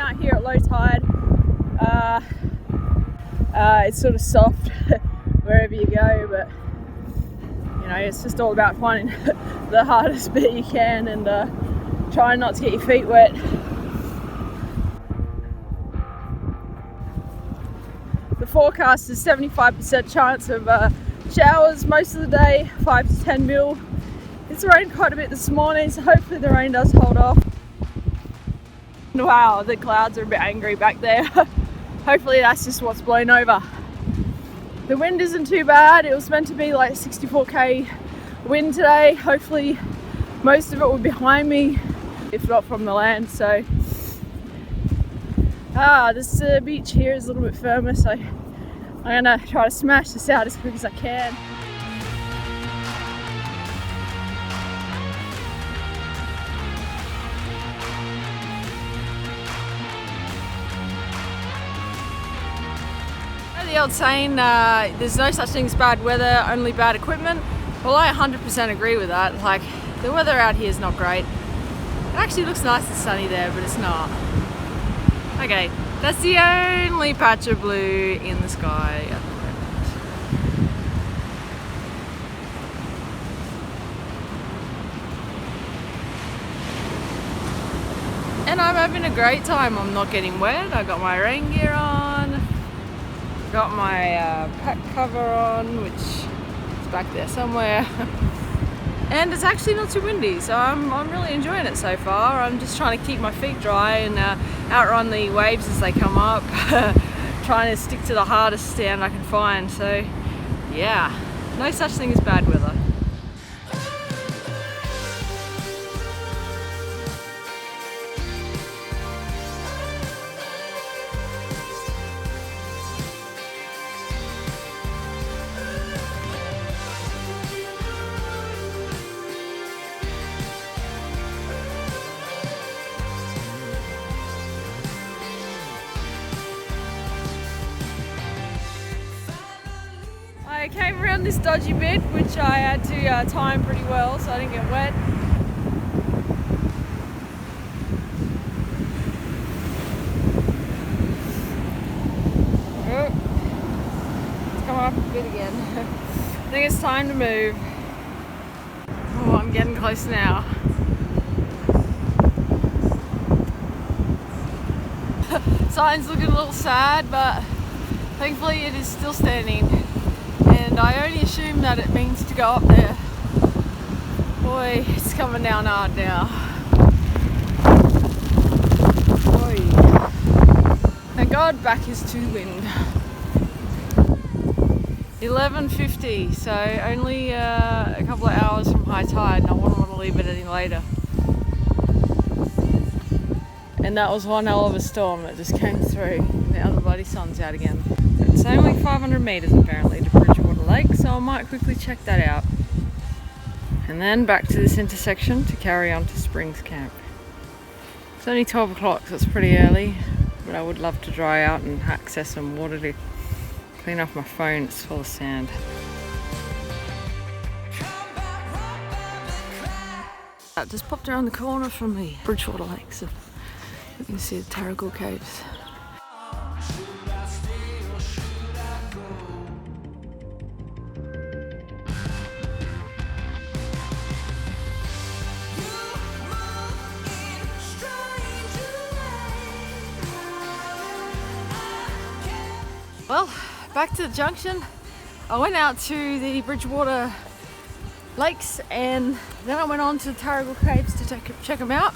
out here at low tide. It's sort of soft wherever you go, but you know, it's just all about finding the hardest bit you can and trying not to get your feet wet. The forecast is 75% chance of showers most of the day, 5 to 10 mil. It's rained quite a bit this morning, so hopefully the rain does hold off. Wow, the clouds are a bit angry back there. Hopefully that's just what's blown over. The wind isn't too bad. It was meant to be like 64k wind today. Hopefully most of it will be behind me, if not from the land. So this beach here is a little bit firmer, so I'm gonna try to smash this out as quick as I can. The old saying, there's no such thing as bad weather, only bad equipment. Well, I 100% agree with that. Like, the weather out here is not great. It actually looks nice and sunny there, but it's not. Okay, that's the only patch of blue in the sky at the moment. And I'm having a great time. I'm not getting wet. I got my rain gear on. Got my pack cover on, which is back there somewhere. And it's actually not too windy, so I'm really enjoying it so far. I'm just trying to keep my feet dry and outrun the waves as they come up. Trying to stick to the hardest stand I can find. So yeah, no such thing as bad weather. I came around this dodgy bit, which I had to time pretty well so I didn't get wet. Oh, it's coming up a bit again. I think it's time to move. Oh, I'm getting close now. Sign's looking a little sad, but thankfully it is still standing. And I only assume that it means to go up there. Boy, it's coming down hard now. Boy. Thank God back is to wind. 11:50, so only a couple of hours from high tide, and I wouldn't want to leave it any later. And that was one hell of a storm that just came through. Now the bloody sun's out again. It's only 500 metres apparently to Bridgewater Lake, so I might quickly check that out. And then back to this intersection to carry on to Springs Camp. It's only 12 o'clock, so it's pretty early, but I would love to dry out and access some water to clean off my phone. It's full of sand. That just popped around the corner from the Bridgewater Lake, so you can see the Terrigal Caves. Well, back to the junction. I went out to the Bridgewater Lakes and then I went on to the Terrigal Caves to check them out.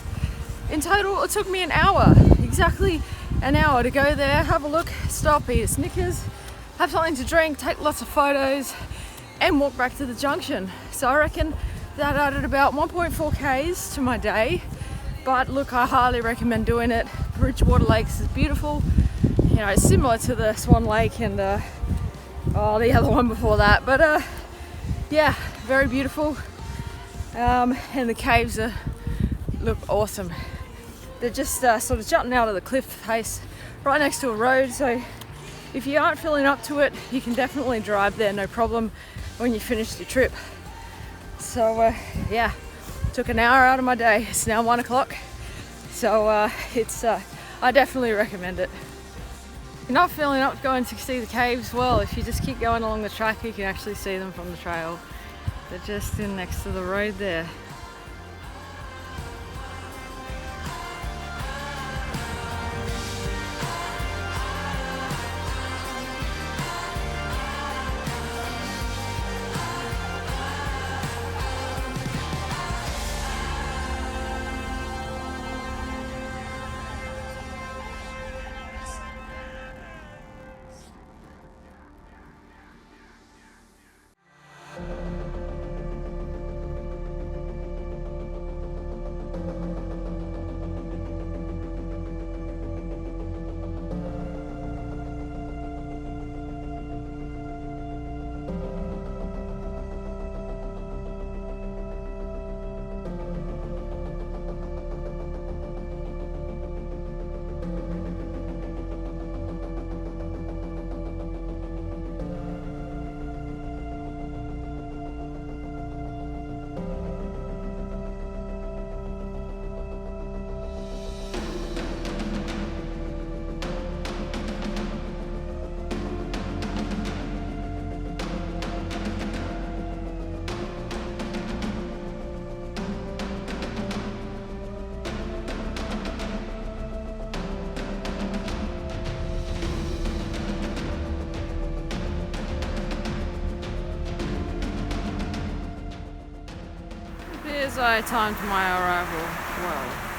In total, it took me an hour, exactly an hour to go there, have a look, stop, eat a Snickers, have something to drink, take lots of photos and walk back to the junction. So I reckon that added about 1.4 Ks to my day. But look, I highly recommend doing it. Bridgewater Lakes is beautiful. You know, it's similar to the Swan Lake and the other one before that. But yeah, very beautiful. And the caves look awesome. They're just sort of jutting out of the cliff face right next to a road. So if you aren't feeling up to it, you can definitely drive there, no problem, when you finish your trip. So yeah, took an hour out of my day. It's now 1 o'clock. So it's I definitely recommend it. If you're not feeling up going to see the caves, well, if you just keep going along the track, you can actually see them from the trail. They're just in next to the road there. As I timed my arrival well.